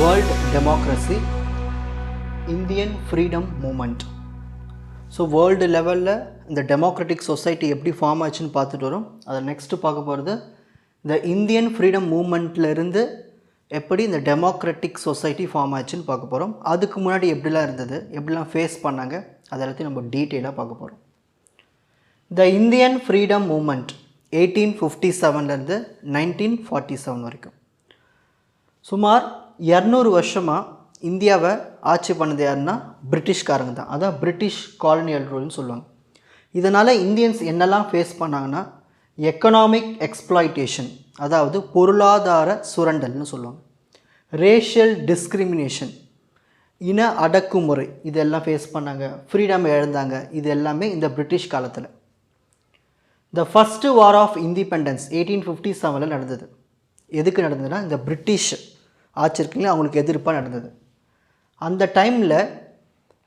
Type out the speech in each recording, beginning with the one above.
World Democracy, Indian Freedom Movement. So world லெவலில் இந்த democratic society எப்படி ஃபார்ம் ஆச்சுன்னு பார்த்துட்டு வரோம். அதை நெக்ஸ்ட்டு பார்க்க போகிறது இந்த இந்தியன் ஃப்ரீடம் மூமெண்ட்லேருந்து எப்படி இந்த டெமோக்ராட்டிக் சொசைட்டி ஃபார்ம் ஆச்சுன்னு பார்க்க போகிறோம். அதுக்கு முன்னாடி எப்படிலாம் இருந்தது, எப்படிலாம் ஃபேஸ் பண்ணாங்க, அதை எல்லாத்தையும் நம்ம டீட்டெயிலாக பார்க்க போகிறோம். த இந்தியன் ஃப்ரீடம் மூமெண்ட் 1857லேருந்து 1947 வரைக்கும் சுமார் 200 வருஷமாக இந்தியாவை ஆட்சி பண்ணது யாருன்னா பிரிட்டிஷ்காரங்க தான். அதான் பிரிட்டிஷ் காலனியல் ரூல்னு சொல்லுவாங்க. இதனால் இந்தியன்ஸ் என்னெல்லாம் ஃபேஸ் பண்ணாங்கன்னா எக்கனாமிக் எக்ஸ்ப்ளாய்டேஷன், அதாவது பொருளாதார சுரண்டல்னு சொல்லுவாங்க, ரேஷியல் டிஸ்கிரிமினேஷன், இன அடக்குமுறை, இதெல்லாம் ஃபேஸ் பண்ணாங்க, ஃப்ரீடம் இழந்தாங்க. இது எல்லாமே இந்த பிரிட்டிஷ் காலத்தில். The first war of independence 1857 நடந்தது. எதுக்கு நடந்ததுன்னா இந்த பிரிட்டிஷ் ஆட்சி இருக்குங்களா அவங்களுக்கு எதிர்ப்பாக நடந்தது. அந்த டைமில்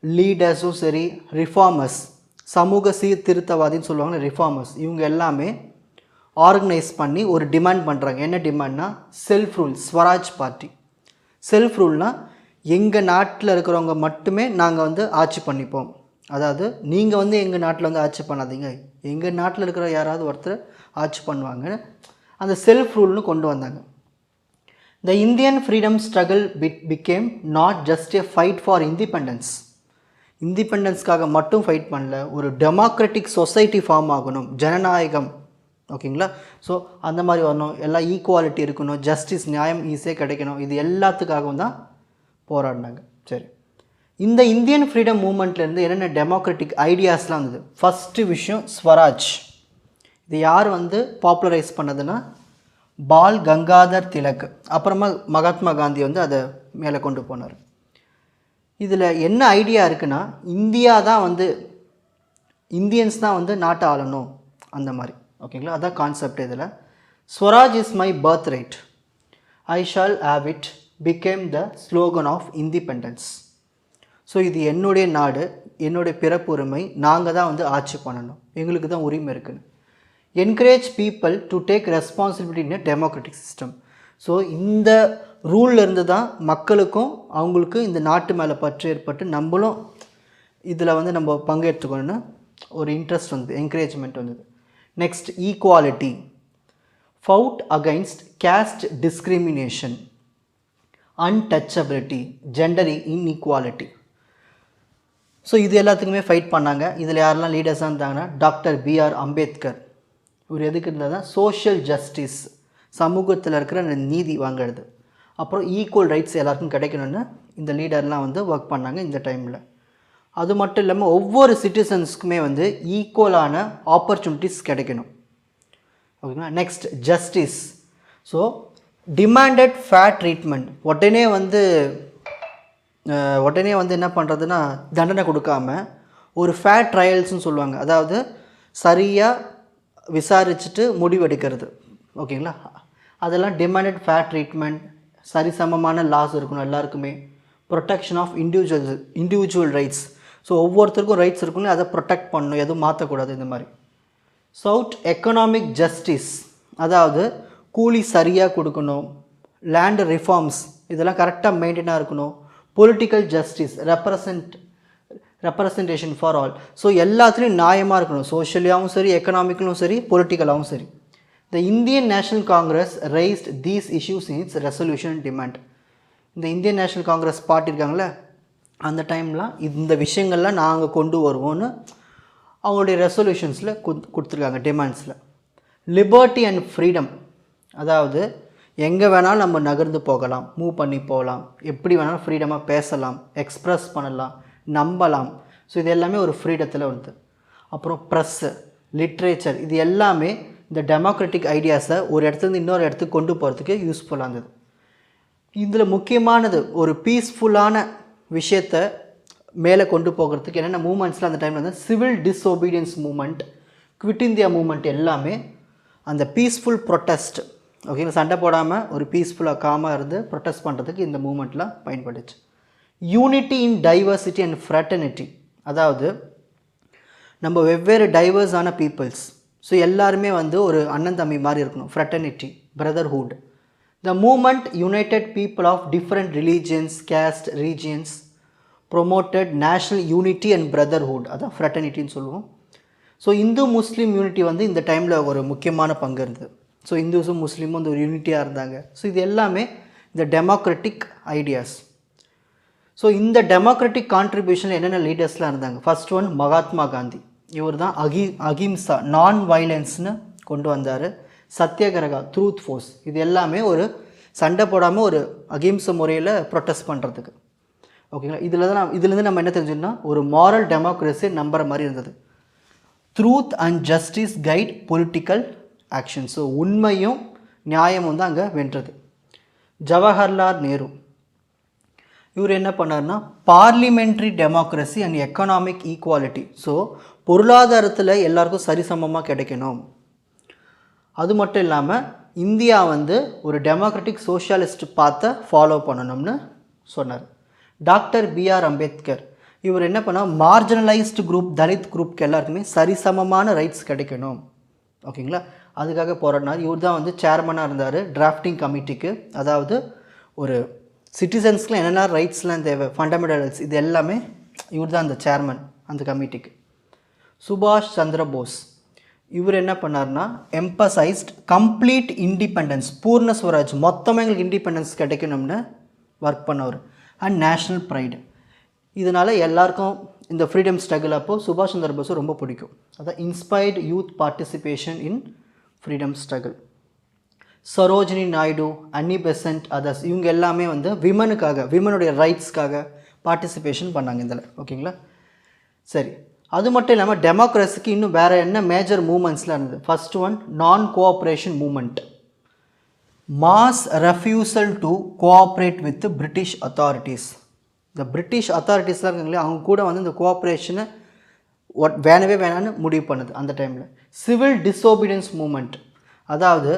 லீடர்ஸும் சரி, ரிஃபார்மர்ஸ், சமூக சீர்திருத்தவாதின்னு சொல்லுவாங்க ரிஃபார்மர்ஸ், இவங்க எல்லாமே ஆர்கனைஸ் பண்ணி ஒரு டிமாண்ட் பண்ணுறாங்க. என்ன டிமாண்ட்னா self rule, Swaraj party. Self ரூல்னால் எங்கள் நாட்டில் இருக்கிறவங்க மட்டுமே நாங்கள் ஆட்சி பண்ணிப்போம். அதாவது நீங்கள் எங்கள் நாட்டில் ஆட்சி பண்ணாதீங்க, எங்கள் நாட்டில் இருக்கிற யாராவது ஒருத்தர் ஆட்சி பண்ணுவாங்க. அந்த செல்ஃப் ரூல்னு கொண்டு வந்தாங்க. The Indian freedom struggle became not just a fight for independence. இண்டிபெண்டன்ஸ்க்காக மட்டும் ஃபைட் பண்ணல, ஒரு டெமோக்ராட்டிக் சொசைட்டி ஃபார்ம் ஆகணும், ஜனநாயகம், ஓகேங்களா. ஸோ அந்த மாதிரி வரணும், எல்லாம் ஈக்குவாலிட்டி இருக்கணும், ஜஸ்டிஸ், நியாயம் ஈஸியாக கிடைக்கணும், இது எல்லாத்துக்காகவும் தான் போராடினாங்க. சரி, இந்த இந்தியன் ஃப்ரீடம் மூமெண்ட்லேருந்து என்னென்ன டெமோக்ராட்டிக் ஐடியாஸ்லாம் இருந்தது. ஃபஸ்ட்டு விஷயம் ஸ்வராஜ். இது யார் பாப்புலரைஸ் பண்ணதுன்னா பால் கங்காதர் திலக், அப்புறமா மகாத்மா காந்தி அதை மேலே கொண்டு போனார். இதில் என்ன ஐடியா இருக்குன்னா இந்தியா தான் இந்தியன்ஸ் தான் நாட்டை ஆளணும், அந்த மாதிரி, ஓகேங்களா. அதான் கான்செப்ட். இதில் Swaraj is my birth right, I shall have it became the slogan of independence. So இது என்னுடைய நாடு, என்னுடைய பிறப்புரிமை, நாங்கள் தான் ஆட்சி பண்ணணும், எங்களுக்கு தான் உரிமை இருக்குன்னு. Encourage people to take responsibility in a democratic system. So இந்த ரூல்லேருந்து தான் மக்களுக்கும் அவங்களுக்கு இந்த நாட்டு மேலே பற்று ஏற்பட்டு நம்மளும் இதில் நம்ம பங்கேற்றுக்கணும்னு ஒரு இன்ட்ரெஸ்ட் என்கரேஜ்மெண்ட் வந்தது. Next equality, fought against caste discrimination, untouchability, gender inequality. So இது எல்லாத்துக்குமே ஃபைட் பண்ணாங்க. இதில் யாரெல்லாம் லீடர்ஸாக இருந்தாங்கன்னா டாக்டர் பிஆர் அம்பேத்கர். இவர் எதுக்கு இருந்தால் தான் சோஷியல் ஜஸ்டிஸ், சமூகத்தில் இருக்கிற நீதி வாங்கிறது, அப்புறம் ஈக்குவல் ரைட்ஸ் எல்லாருக்கும் கிடைக்கணும்னு இந்த லீடர்லாம் ஒர்க் பண்ணாங்க இந்த டைமில். அது மட்டும் இல்லாமல் ஒவ்வொரு சிட்டிசன்ஸ்க்குமே ஈக்குவலான ஆப்பர்ச்சுனிட்டிஸ் கிடைக்கணும், ஓகேங்களா. Next justice. So demanded fair treatment. உடனே என்ன பண்ணுறதுன்னா தண்டனை கொடுக்காம ஒரு ஃபேர் ட்ரையல்ஸ்னு சொல்லுவாங்க, அதாவது சரியாக விசாரிச்சுட்டு முடிவெடுக்கிறது, ஓகேங்களா. அதெல்லாம் டிமாண்டட் ஃபேர் ட்ரீட்மெண்ட், சரிசமமான லாஸ் இருக்கணும் எல்லாருக்குமே, protection of individual rights. So ஒவ்வொருத்தருக்கும் ரைட்ஸ் இருக்குன்னு அதை ப்ரொடெக்ட் பண்ணணும், எதுவும் மாற்றக்கூடாது, இந்த மாதிரி. சவுத் எக்கனாமிக் ஜஸ்டிஸ், அதாவது கூலி சரியாக கொடுக்கணும், லேண்ட் ரிஃபார்ம்ஸ் இதெல்லாம் கரெக்டாக மெயின்டைனாக இருக்கணும், political justice, representation for all. So எல்லாத்துலேயும் நியாயமாக இருக்கணும், சோஷியலாகவும் சரி, எக்கனாமிக்கலும் சரி, பொலிட்டிக்கலாகவும் சரி. The Indian National Congress raised these issues in it's resolution demand. இந்த இந்தியன் நேஷனல் காங்கிரஸ் பார்ட்டி இருக்காங்களே, அந்த டைம்லாம் இந்த விஷயங்கள்லாம் நாங்கள் கொண்டு வருவோன்னு அவங்களுடைய ரெசல்யூஷன்ஸில் கொடுத்துருக்காங்க, டிமாண்ட்ஸில். லிபர்ட்டி அண்ட் ஃப்ரீடம், அதாவது எங்கே வேணாலும் நம்ம நகர்ந்து போகலாம், மூவ் பண்ணி போகலாம், எப்படி வேணாலும் ஃப்ரீடமாக பேசலாம், எக்ஸ்ப்ரெஸ் பண்ணலாம், நம்பலாம். ஸோ இது எல்லாமே ஒரு ஃப்ரீடத்தில் வருது. அப்புறம் ப்ரெஸ்ஸு, லிட்ரேச்சர், இது எல்லாமே இந்த டெமோக்ராட்டிக் ஐடியாஸை ஒரு இடத்துலேருந்து இன்னொரு இடத்துக்கு கொண்டு போகிறதுக்கு யூஸ்ஃபுல்லாக இருந்தது. இதில் முக்கியமானது ஒரு பீஸ்ஃபுல்லான விஷயத்தை மேலே கொண்டு போகிறதுக்கு என்னென்ன மூமெண்ட்ஸ்லாம் அந்த டைமில் civil disobedience moment, quit India moment, எல்லாமே அந்த பீஸ்ஃபுல் ப்ரொட்டஸ்ட், ஓகேங்களா. சண்டை போடாமல் ஒரு பீஸ்ஃபுல்லாக காமாக இருந்து ப்ரொட்டஸ்ட் பண்ணுறதுக்கு இந்த மூமெண்ட்லாம் பயன்படுச்சு. Unity in diversity and fraternity, அதாவது நம்ம வெவ்வேறு டைவர்ஸான பீப்புள்ஸ், ஸோ எல்லாருமே ஒரு அண்ணன் தம்பி மாதிரி இருக்கணும், fraternity, brotherhood. The movement united people of different religions, caste, regions, promoted national unity and brotherhood, அதான் ஃப்ரெட்டர்னிட்டின்னு சொல்லுவோம். ஸோ இந்து முஸ்லீம் யூனிட்டி வந்து இந்த டைமில் ஒரு முக்கியமான பங்கு இருந்தது. ஸோ இந்துஸும் முஸ்லீமும் வந்து ஒரு யூனிட்டியாக இருந்தாங்க. ஸோ இது எல்லாமே இந்த டெமோக்ராட்டிக் ஐடியாஸ். ஸோ இந்த டெமோக்ராட்டிக் கான்ட்ரிபியூஷனில் என்னென்ன லீடர்ஸ்லாம் இருந்தாங்க? First one Mahatma Gandhi. இவர் தான் அகிம்சா நான் வைலன்ஸ்னு கொண்டு வந்தார். சத்தியகிரகா ட்ரூத் ஃபோர்ஸ், இது எல்லாமே ஒரு சண்டை போடாமல் ஒரு அகிம்சை முறையில் ப்ரொட்டஸ்ட் பண்ணுறதுக்கு. ஓகேங்களா? இதுலேருந்து நம்ம என்ன தெரிஞ்சுன்னா ஒரு மாரல் டெமோக்ரஸி நம்புற மாதிரி இருந்தது. Truth and justice guide political action. So உண்மையும் நியாயமும் தான் அங்கே வென்றது. ஜவஹர்லால் நேரு இவர் என்ன பண்ணார்னா parliamentary democracy and economic equality. So பொருளாதாரத்தில் எல்லாருக்கும் சரிசமமாக கிடைக்கணும். அது மட்டும் இல்லாமல் இந்தியா வந்து ஒரு டெமோக்ராட்டிக் சோஷியலிஸ்ட் பாத்தை ஃபாலோ பண்ணணும்னு சொன்னார். டாக்டர் பிஆர் அம்பேத்கர் இவர் என்ன பண்ணால் மார்ஜினலைஸ்டு குரூப், தலித் குரூப்க்கு எல்லாருக்குமே சரிசமமான ரைட்ஸ் கிடைக்கணும். ஓகேங்களா? அதுக்காக போராடினார். இவர் தான் வந்து சேர்மனாக இருந்தார் டிராஃப்டிங் கமிட்டிக்கு. அதாவது ஒரு சிட்டிசன்ஸ்க்குலாம் என்னென்ன ரைட்ஸ்லாம் தேவை, ஃபண்டமெண்டல் ரைட்ஸ், இது எல்லாமே இவர் தான் அந்த சேர்மன் அந்த கமிட்டிக்கு. சுபாஷ் சந்திர போஸ் இவர் என்ன பண்ணார்னா எம்பசைஸ்ட் கம்ப்ளீட் இண்டிபெண்டன்ஸ், பூர்ண ஸ்வராஜ், மொத்தமாக எங்களுக்கு இண்டிபெண்டன்ஸ் கிடைக்கணும்னு ஒர்க் பண்ணவர். And national pride. இதனால் எல்லாருக்கும் இந்த ஃப்ரீடம் ஸ்ட்ரகிள் அப்போது சுபாஷ் சந்திர போஸ் ரொம்ப பிடிக்கும். அதான் இன்ஸ்பைர்டு யூத் பார்ட்டிசிபேஷன் இன் ஃப்ரீடம் ஸ்ட்ரகிள். சரோஜினி நாயுடு, அன்னி பெசன்ட், அதர்ஸ், இவங்க எல்லாமே வந்து விமனுக்காக, விமனுடைய ரைட்ஸ்க்காக பார்ட்டிசிபேஷன் பண்ணாங்க இதில். ஓகேங்களா? சரி, அது மட்டும் இல்லாமல் டெமோக்ரஸிக்கு இன்னும் வேறு என்ன மேஜர் மூமெண்ட்ஸ்லாம் இருந்தது? ஃபர்ஸ்ட் ஒன் நான் cooperation moment. Mass refusal to cooperate with British authorities. இந்த பிரிட்டிஷ் அத்தாரிட்டிஸ்லாம் இருக்காங்களே அவங்க கூட வந்து இந்த கோஆப்ரேஷனை வேணவே வேணான்னு முடிவு பண்ணுது அந்த டைமில். சிவில் டிஸோபீடியன்ஸ் மூமெண்ட், அதாவது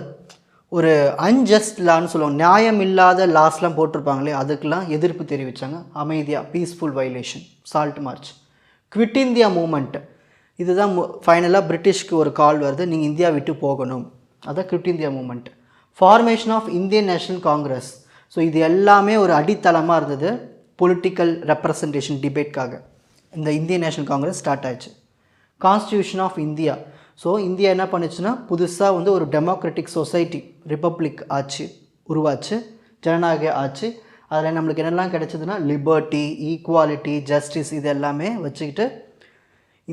ஒரு அன்ஜஸ்ட் லான்னு சொல்லுவாங்க, நியாயம் இல்லாத லாஸ்லாம் போட்டிருப்பாங்களே அதுக்கெலாம் எதிர்ப்பு தெரிவித்தாங்க. அமைதியாக peaceful violation, salt March. Quit India moment, இதுதான் ஃபைனலாக பிரிட்டிஷ்க்கு ஒரு கால் வருது, நீங்கள் இந்தியா விட்டு போகணும். அதான் quit India movement. Formation of Indian National Congress. So இது எல்லாமே ஒரு அடித்தளமாக இருந்தது பொலிட்டிக்கல் ரெப்ரசன்டேஷன் டிபேட்காக. இந்த இந்தியன் நேஷனல் காங்கிரஸ் ஸ்டார்ட் ஆயிடுச்சு. Constitution of India. So India என்ன பண்ணுச்சுன்னா புதுசாக வந்து ஒரு டெமோக்ராட்டிக் சொசைட்டி, ரிப்பப்ளிக் ஆச்சு, உருவாச்சு, ஜனநாயக ஆச்சு. அதில் நம்மளுக்கு என்னெல்லாம் கிடைச்சதுன்னா லிபர்ட்டி, ஈக்குவாலிட்டி, ஜஸ்டிஸ், இது எல்லாமே வச்சுக்கிட்டு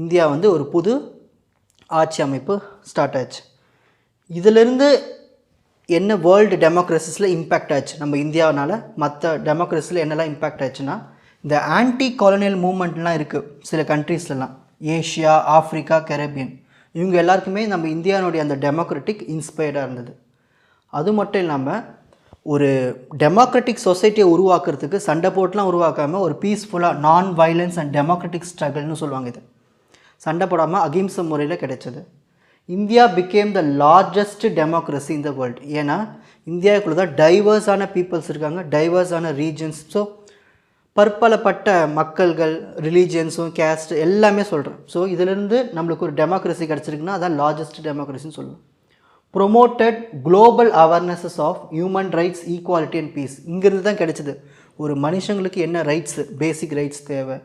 இந்தியா வந்து ஒரு புது ஆட்சி அமைப்பு ஸ்டார்ட் ஆச்சு. இதிலிருந்து என்ன வேர்ல்டு டெமோக்ரஸிஸில் இம்பேக்ட் ஆச்சு நம்ம இந்தியாவினால், மற்ற டெமோக்ரஸியில் என்னெல்லாம் இம்பேக்ட் ஆச்சுன்னா இந்த ஆன்டி காலனியல் மூமெண்ட்லாம் இருக்குது சில கண்ட்ரீஸ்லாம், ஏஷியா, ஆஃப்ரிக்கா, கரேபியன், இவங்க எல்லாருக்குமே நம்ம இந்தியாவுடைய அந்த டெமோக்ராட்டிக் இன்ஸ்பயர்டாக இருந்தது. அது மட்டும் இல்லாமல் ஒரு டெமோக்ராட்டிக் சொசைட்டியை உருவாக்குறதுக்கு சண்டை போட்டுலாம் உருவாக்காமல் ஒரு பீஸ்ஃபுல்லாக நான் வைலன்ஸ் அண்ட் டெமோக்ராட்டிக் ஸ்ட்ரகிள்னு சொல்லுவாங்க. இது சண்டை போடாமல் அகிம்சை முறையில் கிடைச்சது. India became the largest democracy in the world. ஏன்னா இந்தியாவுக்குள்ள தான் டைவர்ஸான பீப்புள்ஸ் இருக்காங்க, டைவர்ஸான ரீஜன்ஸ். ஸோ பற்பலப்பட்ட மக்கள்கள், ரிலீஜியன்ஸும், கேஸ்ட் எல்லாமே சொல்கிறேன். ஸோ இதிலிருந்து நம்மளுக்கு ஒரு டெமோக்ரஸி கிடச்சிருக்குன்னா அதான் லார்ஜஸ்ட் டெமோக்ரஸின்னு சொல்லுவோம். Promoted global awarenesses of human rights, equality and peace. இங்கேருந்து தான் கிடைச்சிது ஒரு மனுஷங்களுக்கு என்ன ரைட்ஸு, பேசிக் ரைட்ஸ் தேவை,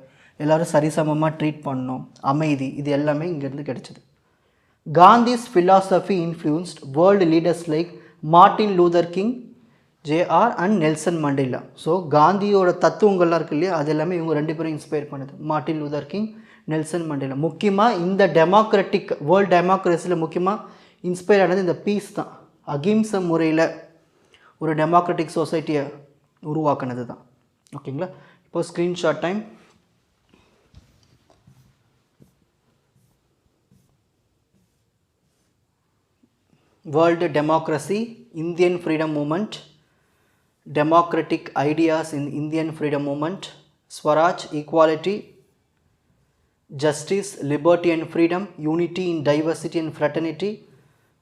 எல்லோரும் சரிசமமாக ட்ரீட் பண்ணணும், அமைதி, இது எல்லாமே இங்கேருந்து கிடைச்சிது. Gandhi's philosophy influenced world leaders like Martin Luther king, JR and Nelson Mandela. So காந்தியோட தத்துவங்கள்லாம் இருக்கு இல்லையா, அது எல்லாமே இவங்க ரெண்டு பேரும் இன்ஸ்பயர் பண்ணுது, Martin Luther king, Nelson Mandela. முக்கியமாக இந்த டெமோக்ராட்டிக் வேர்ல்டு டெமோக்ரஸியில் முக்கியமாக இன்ஸ்பயர் ஆனது இந்த பீஸ் தான். அகிம்சை முறையில் ஒரு டெமோக்ராட்டிக் சொசைட்டியை உருவாக்குனது தான். ஓகேங்களா? இப்போ screenshot time. World democracy, Indian freedom moment, democratic ideas in Indian freedom movement, Swaraj, equality, justice, liberty and freedom, unity in diversity and fraternity,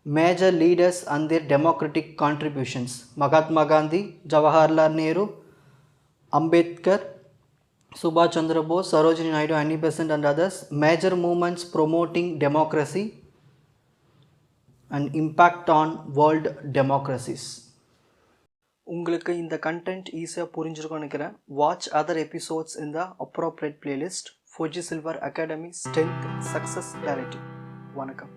major leaders and their democratic contributions, Mahatma Gandhi, Jawaharlal Nehru, Ambedkar, Subhash Chandra Bose, Sarojini Naidu, Annie Besant and others, major movements promoting democracy and impact on world democracies. உங்களுக்கு இந்த content ஈஸியாக புரிஞ்சிருக்கும்னு நினைக்கிறேன். Watch other episodes இன் த appropriate playlist. Fuji silver academy strength success directive. வணக்கம்.